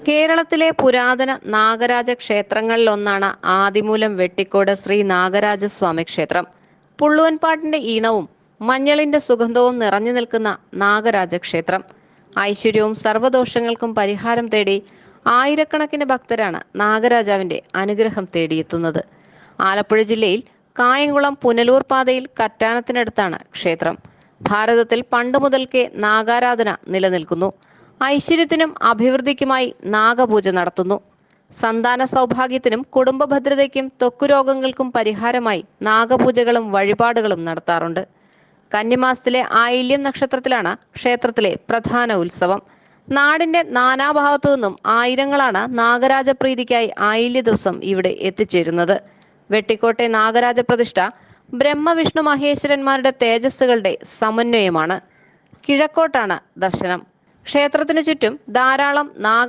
കേരളത്തിലെ പുരാതന നാഗരാജ ക്ഷേത്രങ്ങളിലൊന്നാണ് ആദിമൂലം വെട്ടിക്കോട് ശ്രീ നാഗരാജസ്വാമി ക്ഷേത്രം. പുള്ളുവൻപാട്ടിന്റെ ഈണവും മഞ്ഞളിന്റെ സുഗന്ധവും നിറഞ്ഞു നിൽക്കുന്ന നാഗരാജ ക്ഷേത്രം. ഐശ്വര്യവും സർവ്വദോഷങ്ങൾക്കും പരിഹാരം തേടി ആയിരക്കണക്കിന് ഭക്തരാണ് നാഗരാജാവിന്റെ അനുഗ്രഹം തേടിയെത്തുന്നത്. ആലപ്പുഴ ജില്ലയിൽ കായംകുളം പുനലൂർ പാതയിൽ കറ്റാനത്തിനടുത്താണ് ക്ഷേത്രം. ഭാരതത്തിൽ പണ്ട് മുതൽക്കേ നാഗാരാധന നിലനിൽക്കുന്നു. ഐശ്വര്യത്തിനും അഭിവൃദ്ധിക്കുമായി നാഗപൂജ നടത്തുന്നു. സന്താന സൗഭാഗ്യത്തിനും കുടുംബ ഭദ്രതയ്ക്കും ത്വക്ക് രോഗങ്ങൾക്കും പരിഹാരമായി നാഗപൂജകളും വഴിപാടുകളും നടത്താറുണ്ട്. കന്നിമാസത്തിലെ ആയില്യം നക്ഷത്രത്തിലാണ് ക്ഷേത്രത്തിലെ പ്രധാന ഉത്സവം. നാടിന്റെ നാനാഭാഗത്തു നിന്നും ആയിരങ്ങളാണ് നാഗരാജ പ്രീതിക്കായി ആയില്യ ദിവസം ഇവിടെ എത്തിച്ചേരുന്നത്. വെട്ടിക്കോട്ടെ നാഗരാജ പ്രതിഷ്ഠ ബ്രഹ്മവിഷ്ണു മഹേശ്വരന്മാരുടെ തേജസ്സുകളുടെ സമന്വയമാണ്. കിഴക്കോട്ടാണ് ദർശനം. ക്ഷേത്രത്തിനു ചുറ്റും ധാരാളം